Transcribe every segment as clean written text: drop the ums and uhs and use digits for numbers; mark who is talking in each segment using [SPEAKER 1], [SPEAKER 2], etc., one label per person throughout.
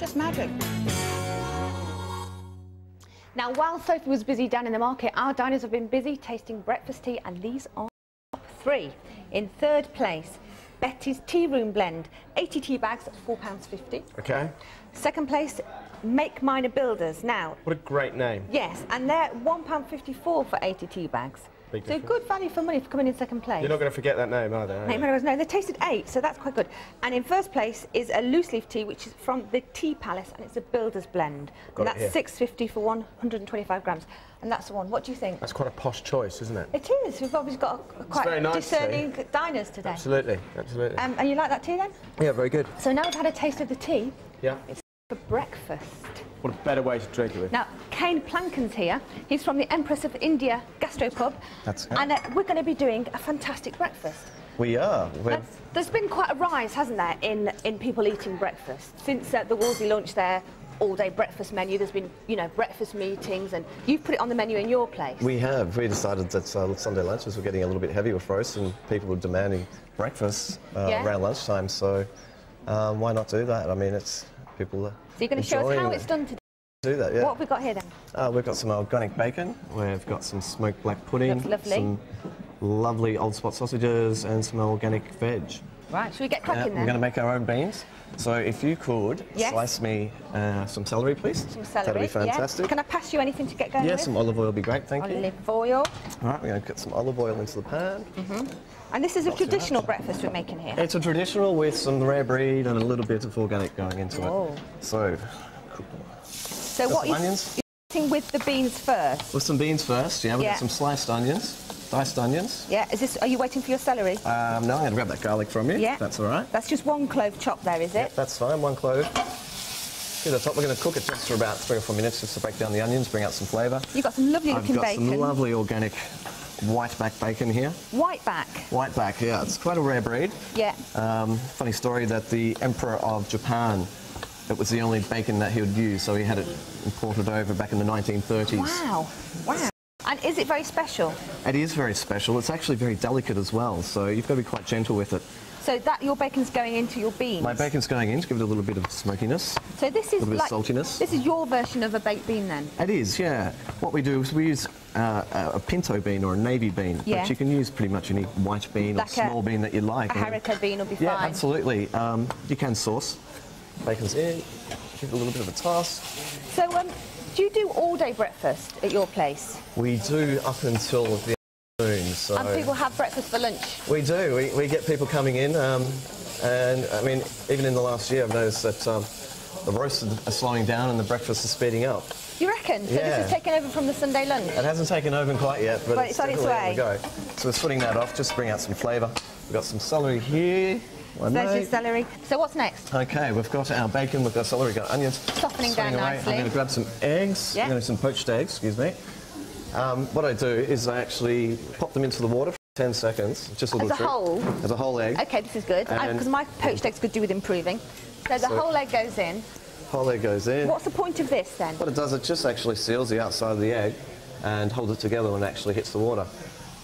[SPEAKER 1] Just magic. Now, while Sophie was busy down in the market, our diners have been busy tasting breakfast tea, and these are top 3. In 3rd place, Betty's Tea Room Blend, 80 tea bags at £4.50.
[SPEAKER 2] Okay.
[SPEAKER 1] 2nd place, Make Mine a Builders. Now,
[SPEAKER 2] what a great name.
[SPEAKER 1] Yes, and they're £1.54 for 80 tea bags.
[SPEAKER 2] Big
[SPEAKER 1] so
[SPEAKER 2] difference.
[SPEAKER 1] good value for money for coming in 2nd place.
[SPEAKER 2] You're not going to forget that name, are they?
[SPEAKER 1] No, they tasted 8, so that's quite good. And in 1st place is a loose leaf tea, which is from the Tea Palace, and it's a builder's blend. And that's £6.50 for 125 grams. And that's the one. What do you think?
[SPEAKER 2] That's quite a posh choice, isn't it?
[SPEAKER 1] It is. We've obviously got a quite
[SPEAKER 2] very nice
[SPEAKER 1] discerning diners today.
[SPEAKER 2] Absolutely, absolutely.
[SPEAKER 1] And you like that tea then?
[SPEAKER 2] Yeah, very good.
[SPEAKER 1] So now we've had a taste of the tea.
[SPEAKER 2] Yeah.
[SPEAKER 1] It's for breakfast.
[SPEAKER 2] What a better way to drink it with.
[SPEAKER 1] Now, Kane Marc's here. He's from the Empress of India Gastropub.
[SPEAKER 3] That's good.
[SPEAKER 1] And we're going to be doing a fantastic breakfast.
[SPEAKER 3] We are.
[SPEAKER 1] There's been quite a rise, hasn't there, in people eating breakfast. Since the Wolseley launched their all-day breakfast menu, there's been, you know, breakfast meetings, and you've put it on the menu in your place.
[SPEAKER 3] We have. We decided that Sunday lunches were getting a little bit heavy with roast, and people were demanding breakfast around lunchtime, so why not do that? I mean, it's people are
[SPEAKER 1] So you're going to show us how it's done today?
[SPEAKER 3] Do that, yeah.
[SPEAKER 1] What have we got here then?
[SPEAKER 3] We've got some organic bacon, we've got some smoked black pudding,
[SPEAKER 1] Looks lovely.
[SPEAKER 3] some lovely old spot sausages, and some organic veg.
[SPEAKER 1] Right, should we get cracking then?
[SPEAKER 3] We're going to make our own beans. So if you could slice me some celery, please.
[SPEAKER 1] Some celery.
[SPEAKER 3] That'd be fantastic.
[SPEAKER 1] Yeah. Can I pass you anything to get going with?
[SPEAKER 3] Yeah, some olive oil would be great, thank you.
[SPEAKER 1] Olive oil.
[SPEAKER 3] All right, we're going to get some olive oil into the pan.
[SPEAKER 1] And this is a traditional breakfast we're making here.
[SPEAKER 3] It's a traditional with some rare breed and a little bit of organic going into it. So
[SPEAKER 1] what you're
[SPEAKER 3] onions?
[SPEAKER 1] eating with the beans first?
[SPEAKER 3] With some beans first, yeah. We've got some sliced onions, diced onions.
[SPEAKER 1] Yeah, are you waiting for your celery?
[SPEAKER 3] No, I'm going to grab that garlic from you.
[SPEAKER 1] Yeah.
[SPEAKER 3] That's all right.
[SPEAKER 1] That's just 1 clove chopped there, is it?
[SPEAKER 3] Yeah, that's fine, 1 clove. To the top, we're going to cook it just for about 3 or 4 minutes just to break down the onions, bring out some flavour.
[SPEAKER 1] You've got some lovely looking bacon.
[SPEAKER 3] I've got some lovely organic white back bacon here.
[SPEAKER 1] White back?
[SPEAKER 3] White back, yeah. It's quite a rare breed.
[SPEAKER 1] Yeah.
[SPEAKER 3] Funny story that the Emperor of Japan, it was the only bacon that he would use, so he had it imported over back in the 1930s.
[SPEAKER 1] Wow, wow. And is it very special?
[SPEAKER 3] It is very special. It's actually very delicate as well, so you've got to be quite gentle with it.
[SPEAKER 1] So your bacon's going into your beans?
[SPEAKER 3] My bacon's going in to give it a little bit of smokiness.
[SPEAKER 1] So this is
[SPEAKER 3] a little bit of saltiness.
[SPEAKER 1] This is your version of a baked bean then?
[SPEAKER 3] It is, yeah. What we do is we use a pinto bean or a navy bean, but you can use pretty much any white bean or small bean that you like.
[SPEAKER 1] A haricot bean will be fine.
[SPEAKER 3] Yeah, absolutely. You can sauce. Bacon's in. Give it a little bit of a toss.
[SPEAKER 1] So, do you do all-day breakfast at your place?
[SPEAKER 3] We do up until the afternoon. So
[SPEAKER 1] and people have breakfast for lunch?
[SPEAKER 3] We do. We get people coming in, and I mean, even in the last year, I've noticed that the roasts are slowing down and the breakfast is speeding up.
[SPEAKER 1] You reckon? So this is taken over from the Sunday lunch?
[SPEAKER 3] It hasn't taken over quite yet, but
[SPEAKER 1] it's on its way.
[SPEAKER 3] Go. So we're splitting that off just to bring out some flavour. We've got some celery here.
[SPEAKER 1] There's your celery. So what's next?
[SPEAKER 3] Okay, we've got our bacon, we've got celery, we've got onions.
[SPEAKER 1] Softening down nicely.
[SPEAKER 3] I'm going to grab some eggs. I'm going to do some poached eggs, excuse me. What I do is I actually pop them into the water for 10 seconds. Just a little trick. As a whole egg.
[SPEAKER 1] Okay, this is good. Because my poached eggs could do with improving. So the whole egg goes in.
[SPEAKER 3] Whole egg goes in.
[SPEAKER 1] What's the point of this then?
[SPEAKER 3] What it does, it just actually seals the outside of the egg and holds it together when it actually hits the water.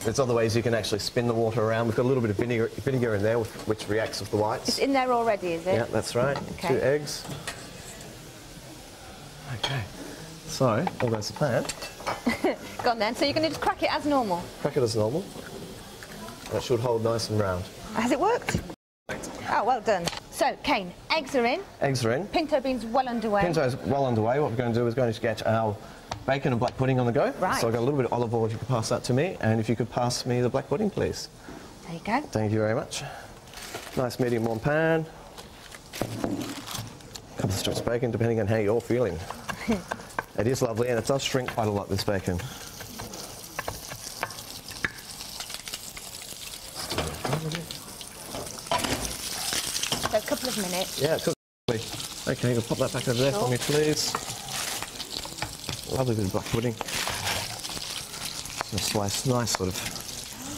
[SPEAKER 3] There's other ways you can actually spin the water around. We've got a little bit of vinegar in there, which reacts with the whites.
[SPEAKER 1] It's in there already, is it?
[SPEAKER 3] Yeah, that's right. Okay. 2 eggs. Okay. So, all goes to plan.
[SPEAKER 1] Go on then. So you're going to just crack it as normal?
[SPEAKER 3] Crack it as normal. That should hold nice and round.
[SPEAKER 1] Has it worked? Oh, well done. So, Kane, eggs are in.
[SPEAKER 3] Eggs are in.
[SPEAKER 1] Pinto beans well underway.
[SPEAKER 3] Pinto's well underway. What we're going to do is going to get our bacon and black pudding on the go.
[SPEAKER 1] Right.
[SPEAKER 3] So I've got a little bit of olive oil, if you could pass that to me, and if you could pass me the black pudding, please.
[SPEAKER 1] There you go.
[SPEAKER 3] Thank you very much. Nice medium warm pan. A couple of strips of bacon, depending on how you're feeling. It is lovely, and it does shrink quite a lot, this bacon.
[SPEAKER 1] So a couple of minutes.
[SPEAKER 3] Yeah, okay, you'll pop that back over there for me, please. Lovely bit of black pudding. Just slice, nice sort of.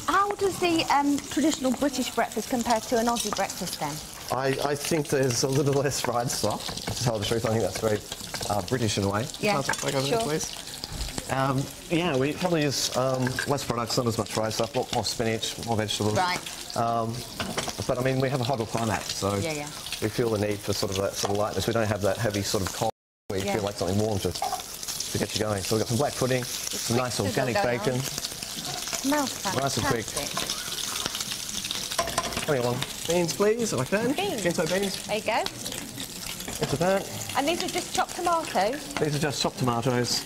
[SPEAKER 1] How does the traditional British breakfast compare to an Aussie breakfast then?
[SPEAKER 3] I think there's a little less fried stuff, to tell the truth. I think that's very British in a way.
[SPEAKER 1] Yeah,
[SPEAKER 3] there, please. Yeah, we probably use less products, not as much fried stuff, more spinach, more vegetables.
[SPEAKER 1] Right.
[SPEAKER 3] But but I mean, we have a hotter climate, so we feel the need for sort of that sort of lightness. We don't have that heavy sort of cold where you feel like something warm to get you going. So we've got some black pudding, some nice organic bacon.
[SPEAKER 1] Smells fantastic.
[SPEAKER 3] Nice and quick. Coming along. Beans, please, if I can.
[SPEAKER 1] Beans.
[SPEAKER 3] Pinto beans.
[SPEAKER 1] There you go.
[SPEAKER 3] Into that.
[SPEAKER 1] And these are just chopped tomatoes?
[SPEAKER 3] These are just chopped tomatoes.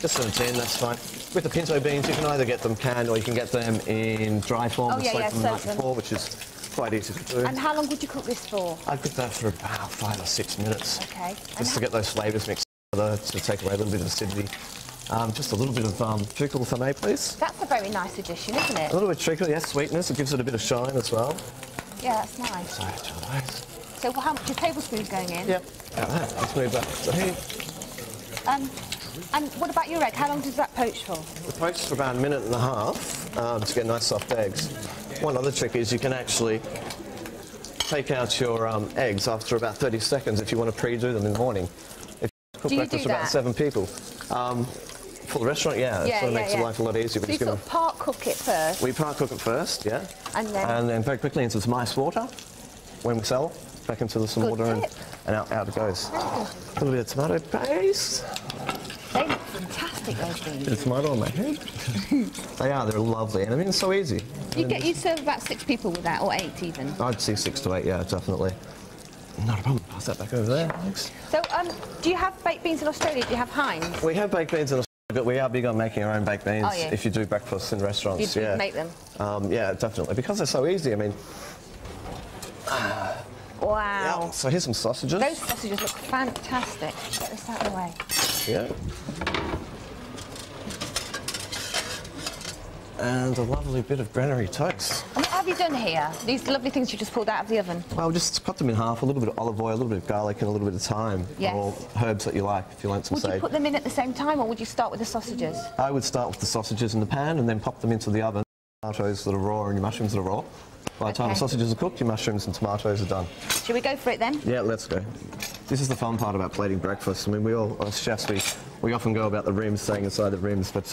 [SPEAKER 3] Just in a tin, that's fine. With the pinto beans, you can either get them canned or you can get them in dry form, from the night before, which is quite easy to do.
[SPEAKER 1] And how long would you cook this for?
[SPEAKER 3] I'd cook that for about 5 or 6 minutes.
[SPEAKER 1] Okay.
[SPEAKER 3] Just to get those flavours mixed together, to take away a little bit of acidity. Just a little bit of treacle, if I may, please.
[SPEAKER 1] That's a very nice addition, isn't it?
[SPEAKER 3] A little bit of treacle, yes, sweetness. It gives it a bit of shine as well.
[SPEAKER 1] Yeah, that's nice. So how much are tablespoons going in?
[SPEAKER 3] Yep. Let's move that to here.
[SPEAKER 1] And what about your egg? How long does that poach for?
[SPEAKER 3] It poaches for about 1.5 minutes to get nice soft eggs. One other trick is you can actually take out your eggs after about 30 seconds if you want to pre-do them in the morning. If you cook breakfast for about 7 people. For the restaurant, it sort of makes life a lot easier.
[SPEAKER 1] So you sort of part cook it first?
[SPEAKER 3] We part cook it first, yeah.
[SPEAKER 1] And
[SPEAKER 3] then very quickly into some ice water when we sell. Back into some water and out it goes. A little bit of tomato paste.
[SPEAKER 1] They look fantastic, those beans.
[SPEAKER 3] Bit of tomato on my head. They're lovely, and I mean, it's so easy.
[SPEAKER 1] You serve about 6 people with that, or 8 even?
[SPEAKER 3] I'd say 6 to 8, yeah, definitely. Not a problem. Pass that back over there. Thanks.
[SPEAKER 1] So, do you have baked beans in Australia? Do you have Heinz?
[SPEAKER 3] We have baked beans in Australia, but we are big on making our own baked beans.
[SPEAKER 1] Oh, yeah.
[SPEAKER 3] If you do breakfasts in restaurants,
[SPEAKER 1] you make them?
[SPEAKER 3] Yeah, definitely, because they're so easy. I mean.
[SPEAKER 1] Wow.
[SPEAKER 3] Yeah. So here's some sausages.
[SPEAKER 1] Those sausages look fantastic. Get this out of the way.
[SPEAKER 3] Yeah. And a lovely bit of granary toast.
[SPEAKER 1] And what have you done here? These lovely things you just pulled out of the oven?
[SPEAKER 3] Well, just cut them in half, a little bit of olive oil, a little bit of garlic and a little bit of thyme.
[SPEAKER 1] Yes.
[SPEAKER 3] Or herbs that you like, if you want some
[SPEAKER 1] Would you put them in at the same time, or would you start with the sausages?
[SPEAKER 3] I would start with the sausages in the pan and then pop them into the oven. Tomatoes that are raw and your mushrooms that are raw. By the time the sausages are cooked, your mushrooms and tomatoes are done.
[SPEAKER 1] Shall we go for it then?
[SPEAKER 3] Yeah, let's go. This is the fun part about plating breakfast. I mean, we all, as chefs, we often go about the rims, staying inside the rims, but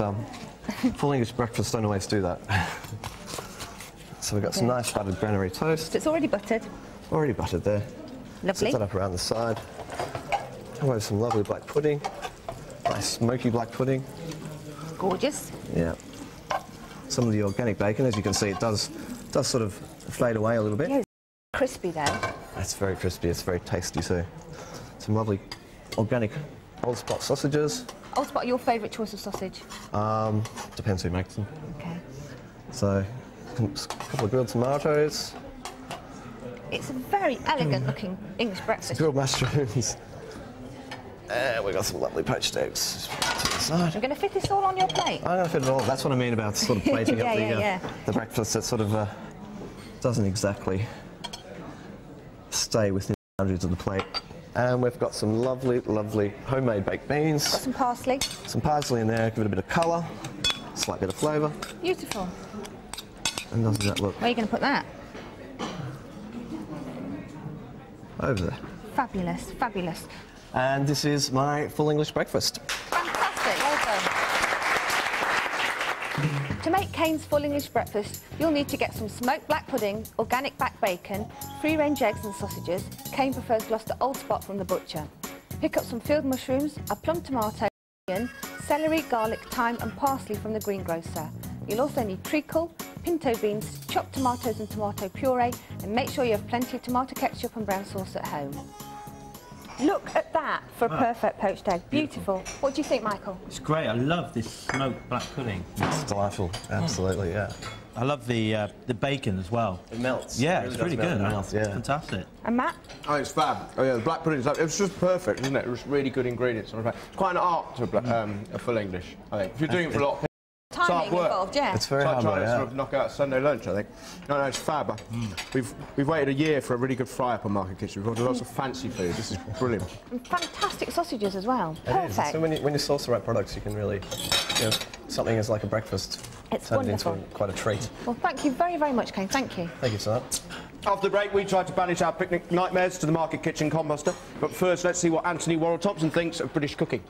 [SPEAKER 3] full English breakfasts don't always do that. So we've got some nice buttered granary toast.
[SPEAKER 1] So it's already buttered?
[SPEAKER 3] Already buttered there.
[SPEAKER 1] Lovely.
[SPEAKER 3] Set that up around the side. Come over some lovely black pudding. Nice smoky black pudding.
[SPEAKER 1] Gorgeous.
[SPEAKER 3] Yeah. Some of the organic bacon, as you can see, it does sort of fade away a little bit.
[SPEAKER 1] Yeah, it's crispy though.
[SPEAKER 3] It's very crispy, it's very tasty too. Some lovely organic Old Spot sausages.
[SPEAKER 1] Old Spot, your favourite choice of sausage?
[SPEAKER 3] Depends who makes them.
[SPEAKER 1] Okay.
[SPEAKER 3] So, a couple of grilled tomatoes.
[SPEAKER 1] It's a very elegant looking English breakfast.
[SPEAKER 3] Grilled mushrooms. And we've got some lovely poached eggs. To the side.
[SPEAKER 1] You're going to fit this all on your plate?
[SPEAKER 3] I'm going to fit it all. That's what I mean about sort of plating up the breakfast that sort of doesn't exactly stay within the boundaries of the plate. And we've got some lovely, lovely homemade baked beans.
[SPEAKER 1] Got some parsley.
[SPEAKER 3] Some parsley in there, give it a bit of colour, slight bit of flavour.
[SPEAKER 1] Beautiful.
[SPEAKER 3] And doesn't that look?
[SPEAKER 1] Where are you going to put that?
[SPEAKER 3] Over there.
[SPEAKER 1] Fabulous, fabulous.
[SPEAKER 3] And this is my full English breakfast.
[SPEAKER 1] Fantastic, well done. To make Kane's full English breakfast, you'll need to get some smoked black pudding, organic back bacon, free-range eggs and sausages. Kane prefers Gloucester Old Spot from the butcher. Pick up some field mushrooms, a plum tomato, onion, celery, garlic, thyme and parsley from the greengrocer. You'll also need treacle, pinto beans, chopped tomatoes and tomato puree, and make sure you have plenty of tomato ketchup and brown sauce at home. Look at that for a perfect poached egg. Beautiful. What do you think, Michael?
[SPEAKER 4] It's great. I love this smoked black pudding.
[SPEAKER 3] It's delightful. Absolutely, yeah.
[SPEAKER 4] I love the bacon as well.
[SPEAKER 3] It melts.
[SPEAKER 4] Yeah, it's really good.
[SPEAKER 3] Melts, yeah.
[SPEAKER 4] Fantastic.
[SPEAKER 1] And Matt?
[SPEAKER 2] Oh, it's fab. Oh, yeah, the black pudding's like, it's just perfect, isn't it? It's really good ingredients. It's quite an art to a full English, I think. If you're doing it for a lot of people,
[SPEAKER 1] Timing involved, yeah.
[SPEAKER 3] It's very hard,
[SPEAKER 2] trying to sort of knock out Sunday lunch, I think. No, it's fab. We've waited a year for a really good fry-up on Market Kitchen. We've got lots of fancy food. This is brilliant.
[SPEAKER 1] And fantastic sausages as well.
[SPEAKER 3] It
[SPEAKER 1] Perfect.
[SPEAKER 3] is. So when you source the right products, you can really, something is like a breakfast.
[SPEAKER 1] It's
[SPEAKER 3] turn it
[SPEAKER 1] wonderful.
[SPEAKER 3] into quite a treat.
[SPEAKER 1] Well, thank you very, very much, Kane. Thank you.
[SPEAKER 3] Thank you for that.
[SPEAKER 2] After the break, we tried to banish our picnic nightmares to the Market Kitchen composter. But first, let's see what Anthony Worrell Thompson thinks of British cooking.